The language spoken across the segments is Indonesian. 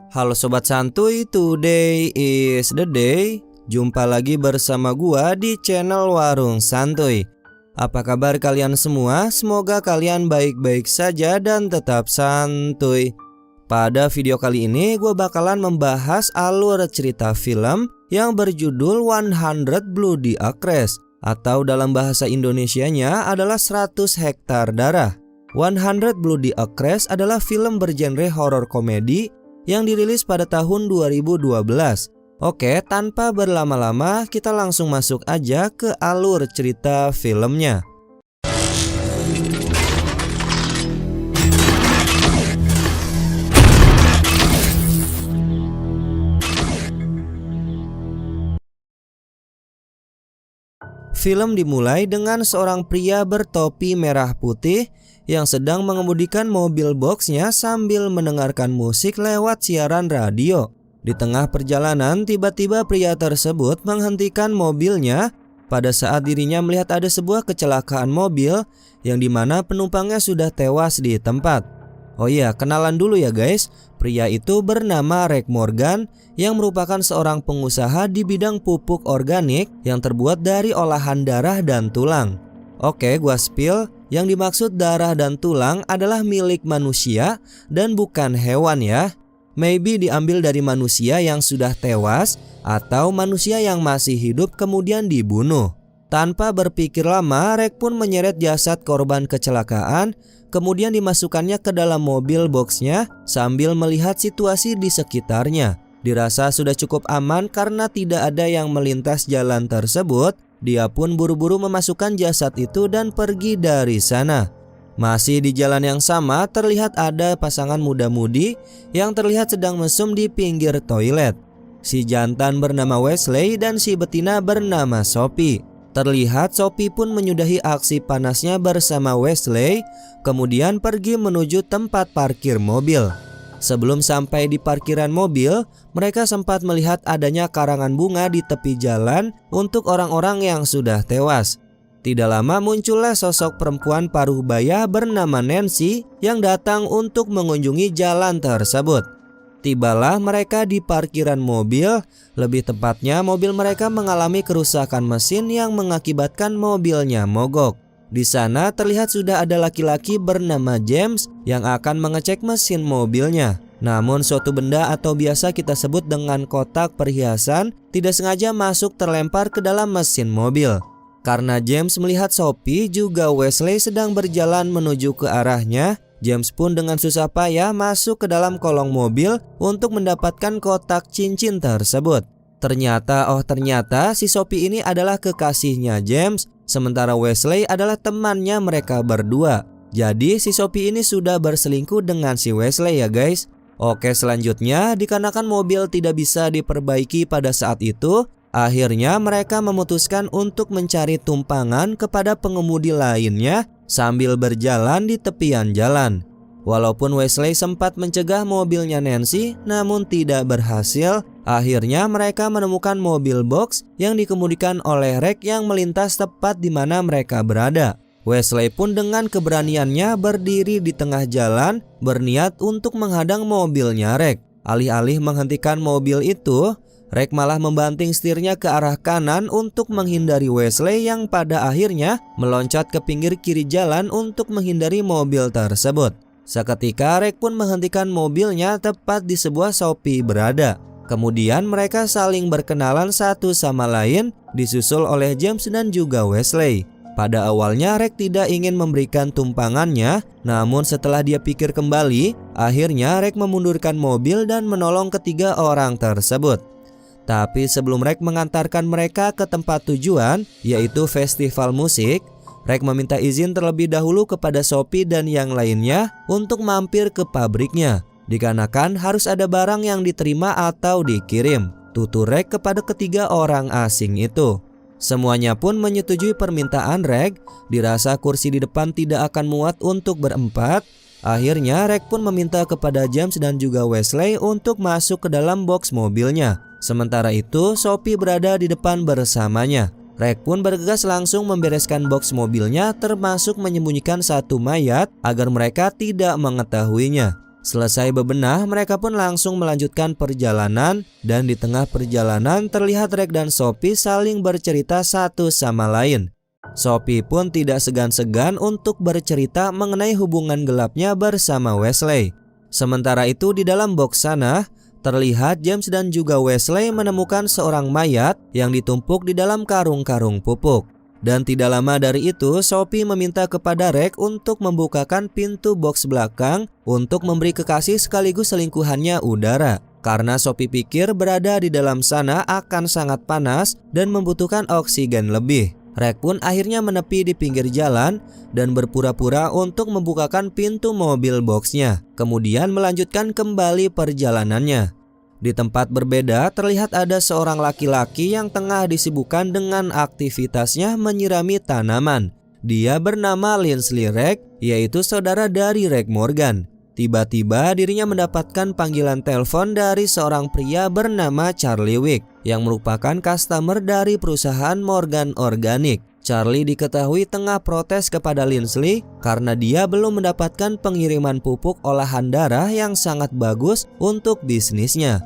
Halo Sobat Santuy, today is the day. Jumpa lagi bersama gua di channel Warung Santuy. Apa kabar kalian semua? Semoga kalian baik-baik saja dan tetap santuy. Pada video kali ini gua bakalan membahas alur cerita film yang berjudul 100 Bloody Acres, atau dalam bahasa Indonesianya adalah 100 hektar darah. 100 Bloody Acres adalah film bergenre horor komedi yang dirilis pada tahun 2012. Oke, tanpa berlama-lama kita langsung masuk aja ke alur cerita filmnya. Film dimulai dengan seorang pria bertopi merah putih yang sedang mengemudikan mobil boxnya sambil mendengarkan musik lewat siaran radio. Di tengah perjalanan, tiba-tiba pria tersebut menghentikan mobilnya pada saat dirinya melihat ada sebuah kecelakaan mobil yang dimana penumpangnya sudah tewas di tempat. Oh iya, kenalan dulu ya guys. Pria itu bernama Rick Morgan yang merupakan seorang pengusaha di bidang pupuk organik yang terbuat dari olahan darah dan tulang. Oke, gua spill. Yang dimaksud darah dan tulang adalah milik manusia dan bukan hewan ya. Maybe diambil dari manusia yang sudah tewas atau manusia yang masih hidup kemudian dibunuh. Tanpa berpikir lama, Rick pun menyeret jasad korban kecelakaan, kemudian dimasukkannya ke dalam mobil boxnya sambil melihat situasi di sekitarnya. Dirasa sudah cukup aman karena tidak ada yang melintas jalan tersebut. Dia pun buru-buru memasukkan jasad itu dan pergi dari sana. Masih di jalan yang sama, terlihat ada pasangan muda-mudi yang terlihat sedang mesum di pinggir toilet. Si jantan bernama Wesley dan si betina bernama Sophie. Terlihat Sophie pun menyudahi aksi panasnya bersama Wesley, kemudian pergi menuju tempat parkir mobil. Sebelum sampai di parkiran mobil, mereka sempat melihat adanya karangan bunga di tepi jalan untuk orang-orang yang sudah tewas. Tidak lama muncullah sosok perempuan paruh baya bernama Nancy yang datang untuk mengunjungi jalan tersebut. Tibalah mereka di parkiran mobil, lebih tepatnya mobil mereka mengalami kerusakan mesin yang mengakibatkan mobilnya mogok. Di sana terlihat sudah ada laki-laki bernama James yang akan mengecek mesin mobilnya. Namun suatu benda atau biasa kita sebut dengan kotak perhiasan tidak sengaja masuk terlempar ke dalam mesin mobil. Karena James melihat Sophie juga Wesley sedang berjalan menuju ke arahnya, James pun dengan susah payah masuk ke dalam kolong mobil untuk mendapatkan kotak cincin tersebut. Ternyata si Sophie ini adalah kekasihnya James, sementara Wesley adalah temannya mereka berdua. Jadi si Sophie ini sudah berselingkuh dengan si Wesley ya guys. Oke, selanjutnya dikarenakan mobil tidak bisa diperbaiki pada saat itu, akhirnya mereka memutuskan untuk mencari tumpangan kepada pengemudi lainnya sambil berjalan di tepian jalan. Walaupun Wesley sempat mencegah mobilnya Nancy, namun tidak berhasil. Akhirnya mereka menemukan mobil box yang dikemudikan oleh Rick yang melintas tepat di mana mereka berada. Wesley pun dengan keberaniannya berdiri di tengah jalan, berniat untuk menghadang mobilnya Rick. Alih-alih menghentikan mobil itu, Rick malah membanting setirnya ke arah kanan untuk menghindari Wesley yang pada akhirnya meloncat ke pinggir kiri jalan untuk menghindari mobil tersebut. Seketika Rick pun menghentikan mobilnya tepat di sebuah Sophie berada. Kemudian mereka saling berkenalan satu sama lain, disusul oleh James dan juga Wesley. Pada awalnya Rick tidak ingin memberikan tumpangannya, namun setelah dia pikir kembali, akhirnya Rick memundurkan mobil dan menolong ketiga orang tersebut. Tapi sebelum Rick mengantarkan mereka ke tempat tujuan, yaitu festival musik, Rick meminta izin terlebih dahulu kepada Sophie dan yang lainnya untuk mampir ke pabriknya. Dikarenakan harus ada barang yang diterima atau dikirim. Tutur Rick kepada ketiga orang asing itu. Semuanya pun menyetujui permintaan Rick. Dirasa kursi di depan tidak akan muat untuk berempat. Akhirnya Rick pun meminta kepada James dan juga Wesley untuk masuk ke dalam box mobilnya. Sementara itu Sophie berada di depan bersamanya. Rick pun bergegas langsung membereskan box mobilnya, termasuk menyembunyikan satu mayat agar mereka tidak mengetahuinya. Selesai bebenah, mereka pun langsung melanjutkan perjalanan dan di tengah perjalanan terlihat Rek dan Sophie saling bercerita satu sama lain. Sophie pun tidak segan-segan untuk bercerita mengenai hubungan gelapnya bersama Wesley. Sementara itu di dalam box sana, terlihat James dan juga Wesley menemukan seorang mayat yang ditumpuk di dalam karung-karung pupuk. Dan tidak lama dari itu, Sophie meminta kepada Rek untuk membukakan pintu box belakang untuk memberi kekasih sekaligus selingkuhannya udara. Karena Sophie pikir berada di dalam sana akan sangat panas dan membutuhkan oksigen lebih. Rek pun akhirnya menepi di pinggir jalan dan berpura-pura untuk membukakan pintu mobil boxnya. Kemudian melanjutkan kembali perjalanannya. Di tempat berbeda terlihat ada seorang laki-laki yang tengah disibukkan dengan aktivitasnya menyirami tanaman. Dia bernama Lindsay Rek, yaitu saudara dari Rek Morgan. Tiba-tiba dirinya mendapatkan panggilan telepon dari seorang pria bernama Charlie Wick yang merupakan customer dari perusahaan Morgan Organic. Charlie diketahui tengah protes kepada Lindsay karena dia belum mendapatkan pengiriman pupuk olahan darah yang sangat bagus untuk bisnisnya.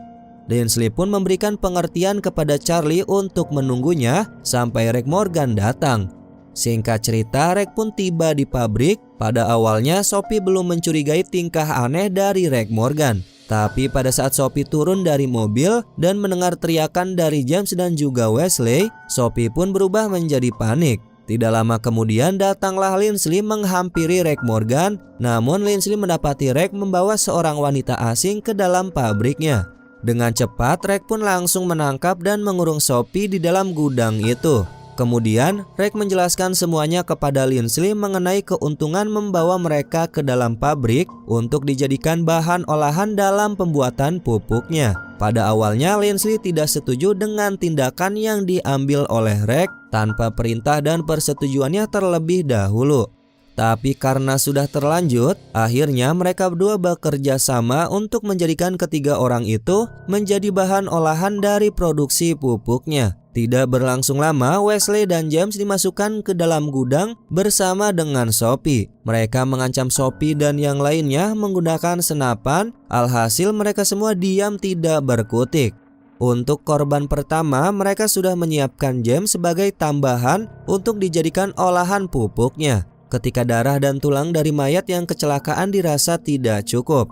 Lindsay pun memberikan pengertian kepada Charlie untuk menunggunya sampai Rek Morgan datang. Singkat cerita, Rek pun tiba di pabrik. Pada awalnya Sophie belum mencurigai tingkah aneh dari Rek Morgan. Tapi pada saat Sophie turun dari mobil dan mendengar teriakan dari James dan juga Wesley, Sophie pun berubah menjadi panik. Tidak lama kemudian datanglah Lindsay menghampiri Rek Morgan. Namun Lindsay mendapati Rek membawa seorang wanita asing ke dalam pabriknya. Dengan cepat Rek pun langsung menangkap dan mengurung Sophie di dalam gudang itu. Kemudian Rek menjelaskan semuanya kepada Lindsay mengenai keuntungan membawa mereka ke dalam pabrik untuk dijadikan bahan olahan dalam pembuatan pupuknya. Pada awalnya Lindsay tidak setuju dengan tindakan yang diambil oleh Rek tanpa perintah dan persetujuannya terlebih dahulu. Tapi karena sudah terlanjut, akhirnya mereka berdua bekerja sama untuk menjadikan ketiga orang itu menjadi bahan olahan dari produksi pupuknya. Tidak berlangsung lama, Wesley dan James dimasukkan ke dalam gudang bersama dengan Sophie. Mereka mengancam Sophie dan yang lainnya menggunakan senapan. Alhasil mereka semua diam tidak berkutik. Untuk korban pertama, mereka sudah menyiapkan James sebagai tambahan untuk dijadikan olahan pupuknya. Ketika darah dan tulang dari mayat yang kecelakaan dirasa tidak cukup,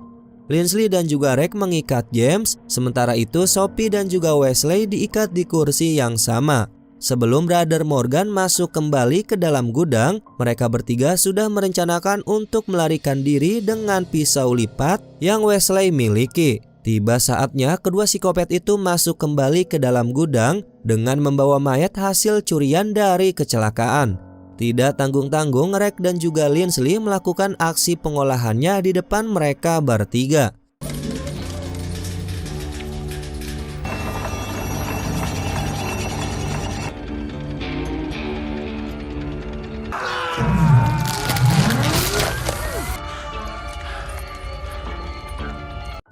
Lindsay dan juga Rek mengikat James. Sementara itu Sophie dan juga Wesley diikat di kursi yang sama. Sebelum Brother Morgan masuk kembali ke dalam gudang, mereka bertiga sudah merencanakan untuk melarikan diri dengan pisau lipat yang Wesley miliki. Tiba saatnya kedua psikopat itu masuk kembali ke dalam gudang dengan membawa mayat hasil curian dari kecelakaan. Tidak tanggung-tanggung, Rek dan juga Lindsay melakukan aksi pengolahannya di depan mereka bertiga.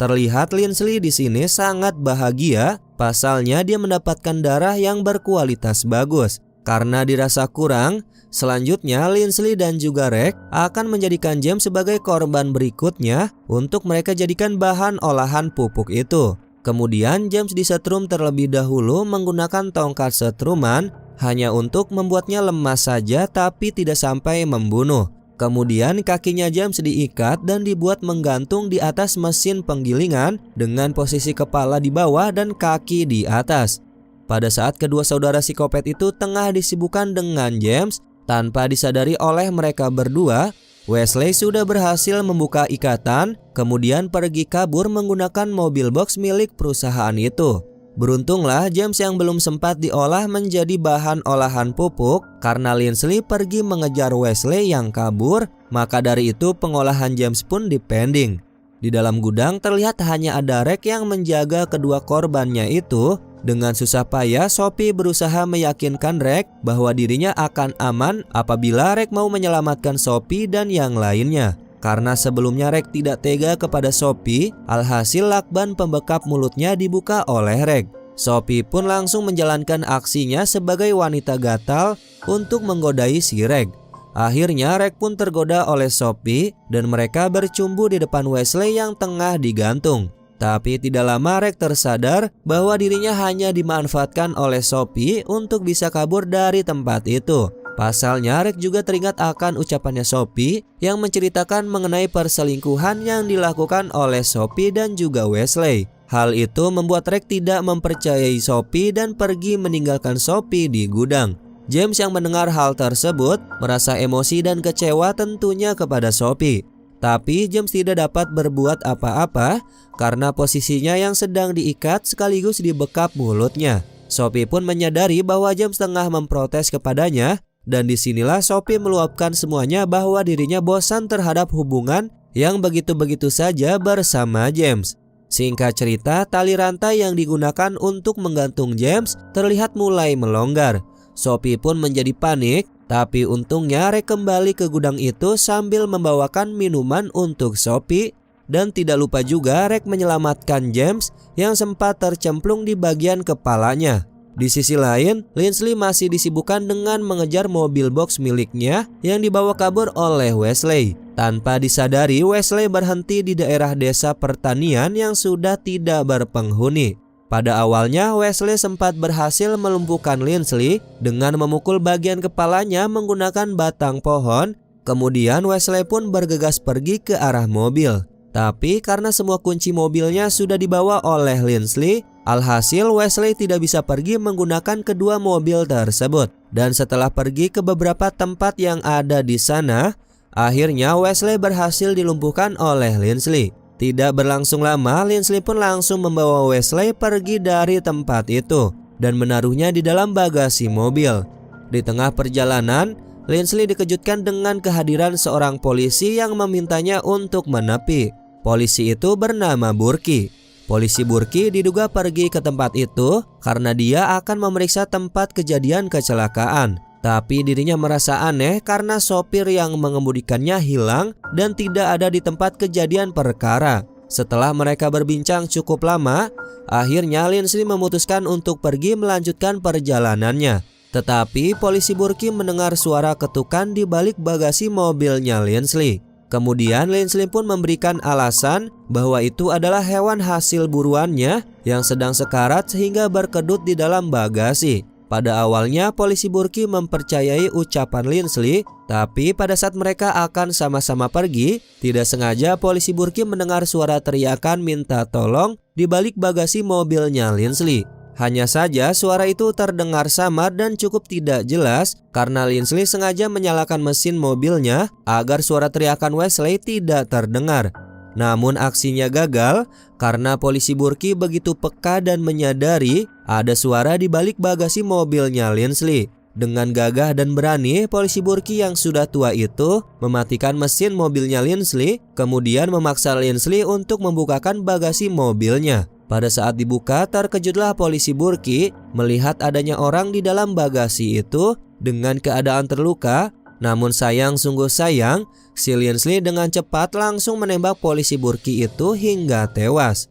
Terlihat Lindsay di sini sangat bahagia, pasalnya dia mendapatkan darah yang berkualitas bagus. Karena dirasa kurang, selanjutnya Lindsay dan juga Rek akan menjadikan James sebagai korban berikutnya untuk mereka jadikan bahan olahan pupuk itu. Kemudian James disetrum terlebih dahulu menggunakan tongkat setruman hanya untuk membuatnya lemas saja tapi tidak sampai membunuh. Kemudian kakinya James diikat dan dibuat menggantung di atas mesin penggilingan dengan posisi kepala di bawah dan kaki di atas. Pada saat kedua saudara psikopat itu tengah disibukkan dengan James, tanpa disadari oleh mereka berdua, Wesley sudah berhasil membuka ikatan, kemudian pergi kabur menggunakan mobil box milik perusahaan itu. Beruntunglah James yang belum sempat diolah menjadi bahan olahan pupuk karena Lindsay pergi mengejar Wesley yang kabur, maka dari itu pengolahan James pun dipending. Di dalam gudang terlihat hanya ada Rek yang menjaga kedua korbannya itu. Dengan susah payah Sophie berusaha meyakinkan Rek bahwa dirinya akan aman apabila Rek mau menyelamatkan Sophie dan yang lainnya. Karena sebelumnya Rek tidak tega kepada Sophie, alhasil lakban pembekap mulutnya dibuka oleh Rek. Sophie pun langsung menjalankan aksinya sebagai wanita gatal untuk menggodai si Rek. Akhirnya Rek pun tergoda oleh Sophie dan mereka bercumbu di depan Wesley yang tengah digantung. Tapi tidak lama Rek tersadar bahwa dirinya hanya dimanfaatkan oleh Sophie untuk bisa kabur dari tempat itu. Pasalnya Rek juga teringat akan ucapannya Sophie yang menceritakan mengenai perselingkuhan yang dilakukan oleh Sophie dan juga Wesley. Hal itu membuat Rek tidak mempercayai Sophie dan pergi meninggalkan Sophie di gudang. James yang mendengar hal tersebut merasa emosi dan kecewa tentunya kepada Sophie. Tapi James tidak dapat berbuat apa-apa karena posisinya yang sedang diikat sekaligus dibekap mulutnya. Sophie pun menyadari bahwa James tengah memprotes kepadanya. Dan disinilah Sophie meluapkan semuanya bahwa dirinya bosan terhadap hubungan yang begitu-begitu saja bersama James. Singkat cerita, tali rantai yang digunakan untuk menggantung James terlihat mulai melonggar. Sophie pun menjadi panik, tapi untungnya Rek kembali ke gudang itu sambil membawakan minuman untuk Sophie. Dan tidak lupa juga Rek menyelamatkan James yang sempat tercemplung di bagian kepalanya. Di sisi lain, Lindsay masih disibukkan dengan mengejar mobil box miliknya yang dibawa kabur oleh Wesley. Tanpa disadari, Wesley berhenti di daerah desa pertanian yang sudah tidak berpenghuni. Pada awalnya, Wesley sempat berhasil melumpuhkan Lindsay dengan memukul bagian kepalanya menggunakan batang pohon. Kemudian Wesley pun bergegas pergi ke arah mobil. Tapi karena semua kunci mobilnya sudah dibawa oleh Lindsay, alhasil Wesley tidak bisa pergi menggunakan kedua mobil tersebut. Dan setelah pergi ke beberapa tempat yang ada di sana, akhirnya Wesley berhasil dilumpuhkan oleh Lindsay. Tidak berlangsung lama, Lindsay pun langsung membawa Wesley pergi dari tempat itu dan menaruhnya di dalam bagasi mobil. Di tengah perjalanan, Lindsay dikejutkan dengan kehadiran seorang polisi yang memintanya untuk menepi. Polisi itu bernama Burki. Polisi Burki diduga pergi ke tempat itu karena dia akan memeriksa tempat kejadian kecelakaan. Tapi dirinya merasa aneh karena sopir yang mengemudikannya hilang dan tidak ada di tempat kejadian perkara. Setelah mereka berbincang cukup lama, akhirnya Lindsay memutuskan untuk pergi melanjutkan perjalanannya. Tetapi polisi Burki mendengar suara ketukan di balik bagasi mobilnya Lindsay. Kemudian Lindsay pun memberikan alasan bahwa itu adalah hewan hasil buruannya yang sedang sekarat sehingga berkedut di dalam bagasi. Pada awalnya polisi Burki mempercayai ucapan Lindsay, tapi pada saat mereka akan sama-sama pergi, tidak sengaja polisi Burki mendengar suara teriakan minta tolong di balik bagasi mobilnya Lindsay. Hanya saja suara itu terdengar samar dan cukup tidak jelas karena Lindsay sengaja menyalakan mesin mobilnya agar suara teriakan Wesley tidak terdengar. Namun aksinya gagal karena polisi Burki begitu peka dan menyadari ada suara di balik bagasi mobilnya Lindsay. Dengan gagah dan berani, polisi Burki yang sudah tua itu mematikan mesin mobilnya Lindsay, kemudian memaksa Lindsay untuk membukakan bagasi mobilnya. Pada saat dibuka, terkejutlah polisi Burki melihat adanya orang di dalam bagasi itu dengan keadaan terluka. Namun sungguh sayang, si Lindsay dengan cepat langsung menembak polisi Burki itu hingga tewas.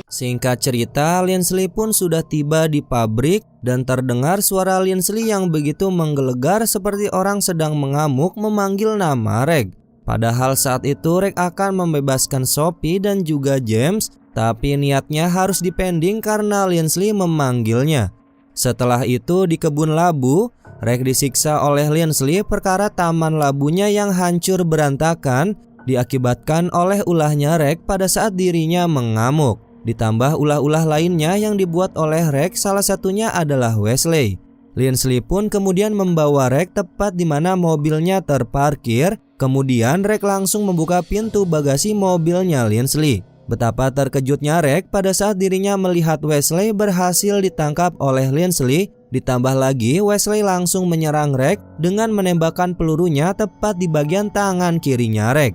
Singkat cerita, Lindsay pun sudah tiba di pabrik dan terdengar suara Lindsay yang begitu menggelegar seperti orang sedang mengamuk memanggil nama Reg. Padahal saat itu Reg akan membebaskan Sophie dan juga James, tapi niatnya harus dipending karena Lindsay memanggilnya. Setelah itu di kebun labu, Reg disiksa oleh Lindsay perkara taman labunya yang hancur berantakan diakibatkan oleh ulahnya Reg pada saat dirinya mengamuk. Ditambah ulah-ulah lainnya yang dibuat oleh Reg, salah satunya adalah Wesley. Lindsay pun kemudian membawa Reg tepat di mana mobilnya terparkir. Kemudian Reg langsung membuka pintu bagasi mobilnya Lindsay. Betapa terkejutnya Reg pada saat dirinya melihat Wesley berhasil ditangkap oleh Lindsay. Ditambah lagi Wesley langsung menyerang Reg dengan menembakkan pelurunya tepat di bagian tangan kirinya Reg.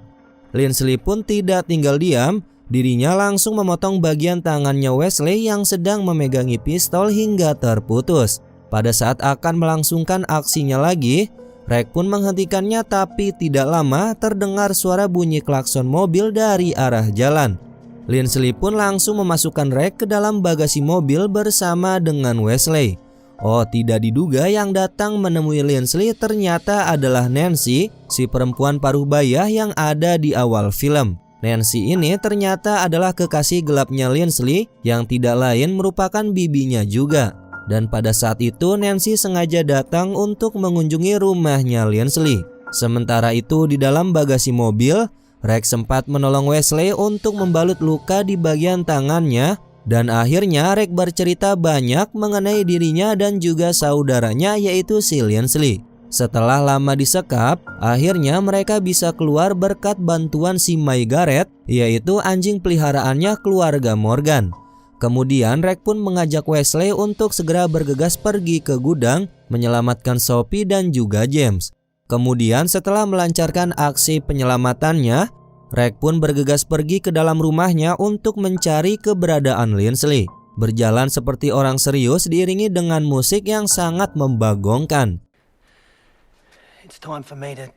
Lindsay pun tidak tinggal diam. Dirinya langsung memotong bagian tangannya Wesley yang sedang memegangi pistol hingga terputus. Pada saat akan melangsungkan aksinya lagi, Rek pun menghentikannya, tapi tidak lama terdengar suara bunyi klakson mobil dari arah jalan. Lindsay pun langsung memasukkan Rek ke dalam bagasi mobil bersama dengan Wesley. Oh, tidak diduga yang datang menemui Lindsay ternyata adalah Nancy, si perempuan paruh baya yang ada di awal film. Nancy ini ternyata adalah kekasih gelapnya Lindsay yang tidak lain merupakan bibinya juga. Dan pada saat itu Nancy sengaja datang untuk mengunjungi rumahnya Lindsay. Sementara itu di dalam bagasi mobil, Rex sempat menolong Wesley untuk membalut luka di bagian tangannya. Dan akhirnya Rex bercerita banyak mengenai dirinya dan juga saudaranya, yaitu si Lindsay. Setelah lama disekap, akhirnya mereka bisa keluar berkat bantuan si Margaret, yaitu anjing peliharaannya keluarga Morgan. Kemudian Rex pun mengajak Wesley untuk segera bergegas pergi ke gudang menyelamatkan Sophie dan juga James. Kemudian setelah melancarkan aksi penyelamatannya, Rex pun bergegas pergi ke dalam rumahnya untuk mencari keberadaan Lindsay. Berjalan seperti orang serius diiringi dengan musik yang sangat membagongkan. It's time for me to...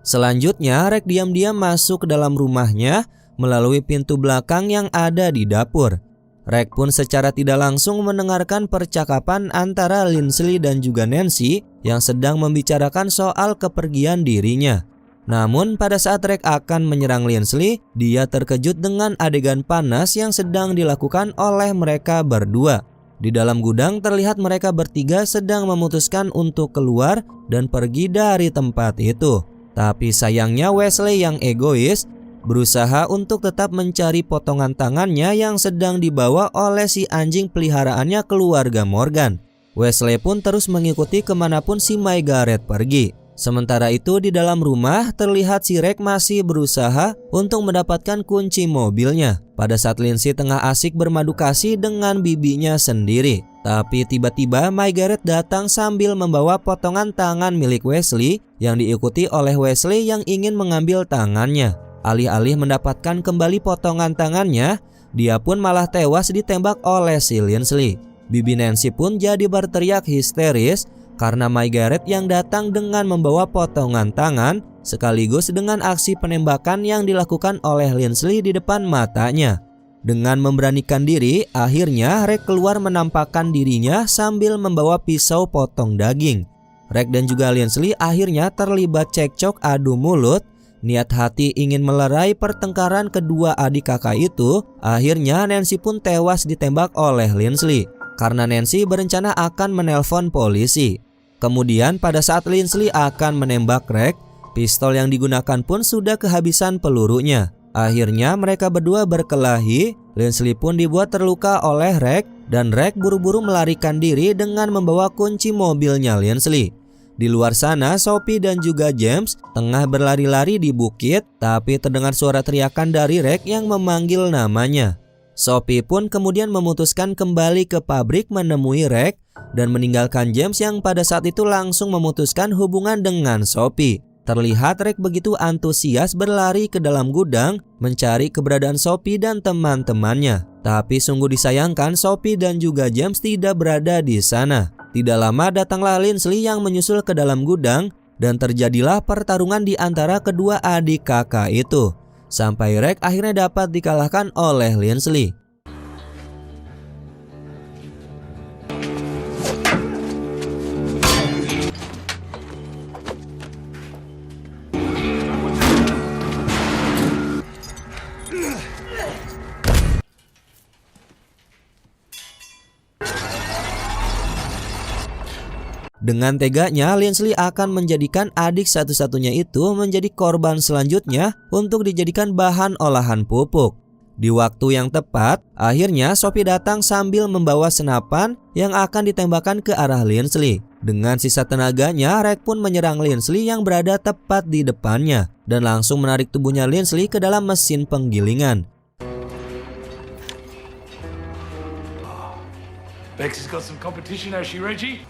Selanjutnya, Rex diam-diam masuk ke dalam rumahnya melalui pintu belakang yang ada di dapur. Rex pun secara tidak langsung mendengarkan percakapan antara Lindsay dan juga Nancy yang sedang membicarakan soal kepergian dirinya. Namun pada saat Rex akan menyerang Lindsay, dia terkejut dengan adegan panas yang sedang dilakukan oleh mereka berdua. Di dalam gudang terlihat mereka bertiga sedang memutuskan untuk keluar dan pergi dari tempat itu. Tapi sayangnya Wesley yang egois berusaha untuk tetap mencari potongan tangannya yang sedang dibawa oleh si anjing peliharaannya keluarga Morgan. Wesley pun terus mengikuti kemanapun si Margaret pergi. Sementara itu di dalam rumah terlihat si Rex masih berusaha untuk mendapatkan kunci mobilnya pada saat Lindsay tengah asik bermadu kasih dengan bibinya sendiri. Tapi tiba-tiba Margaret datang sambil membawa potongan tangan milik Wesley yang diikuti oleh Wesley yang ingin mengambil tangannya. Alih-alih mendapatkan kembali potongan tangannya, dia pun malah tewas ditembak oleh si Lindsay. Bibi Nancy pun jadi berteriak histeris karena Margaret yang datang dengan membawa potongan tangan sekaligus dengan aksi penembakan yang dilakukan oleh Lindsay di depan matanya. Dengan memberanikan diri, akhirnya Rex keluar menampakkan dirinya sambil membawa pisau potong daging. Rex dan juga Lindsay akhirnya terlibat cekcok adu mulut. Niat hati ingin melerai pertengkaran kedua adik kakak itu, akhirnya Nancy pun tewas ditembak oleh Lindsay karena Nancy berencana akan menelpon polisi. Kemudian pada saat Lindsay akan menembak Rex, pistol yang digunakan pun sudah kehabisan pelurunya. Akhirnya mereka berdua berkelahi. Lindsay pun dibuat terluka oleh Rex dan Rex buru-buru melarikan diri dengan membawa kunci mobilnya Lindsay. Di luar sana Sophie dan juga James tengah berlari-lari di bukit, tapi terdengar suara teriakan dari Rex yang memanggil namanya. Sophie pun kemudian memutuskan kembali ke pabrik menemui Rex dan meninggalkan James yang pada saat itu langsung memutuskan hubungan dengan Sophie. Terlihat Rex begitu antusias berlari ke dalam gudang mencari keberadaan Sophie dan teman-temannya. Tapi sungguh disayangkan Sophie dan juga James tidak berada di sana. Tidak lama datanglah Lindsay yang menyusul ke dalam gudang dan terjadilah pertarungan di antara kedua adik kakak itu. Sampai Rex akhirnya dapat dikalahkan oleh Lindsay. Dengan teganya, Lindsay akan menjadikan adik satu-satunya itu menjadi korban selanjutnya untuk dijadikan bahan olahan pupuk. Di waktu yang tepat, akhirnya Sophie datang sambil membawa senapan yang akan ditembakkan ke arah Lindsay. Dengan sisa tenaganya, Rex pun menyerang Lindsay yang berada tepat di depannya dan langsung menarik tubuhnya Lindsay ke dalam mesin penggilingan. Bex has got some competition, has she, Reggie?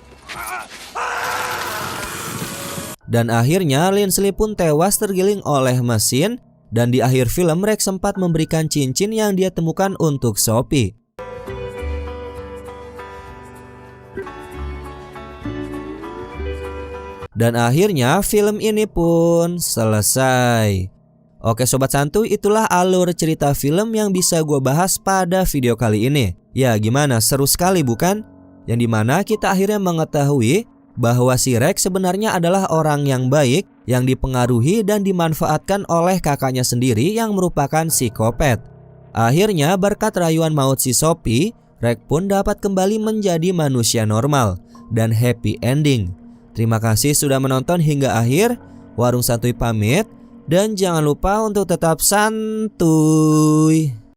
Dan akhirnya Lindsay pun tewas tergiling oleh mesin. Dan di akhir film Rex sempat memberikan cincin yang dia temukan untuk Sophie. Dan akhirnya film ini pun selesai. Oke Sobat Santuy, itulah alur cerita film yang bisa gue bahas pada video kali ini. Ya gimana, seru sekali bukan? Yang dimana kita akhirnya mengetahui bahwa si Rex sebenarnya adalah orang yang baik yang dipengaruhi dan dimanfaatkan oleh kakaknya sendiri yang merupakan psikopat. Akhirnya berkat rayuan maut si Sophie, Rex pun dapat kembali menjadi manusia normal dan happy ending. Terima kasih sudah menonton hingga akhir. Warung Santuy pamit dan jangan lupa untuk tetap santuy.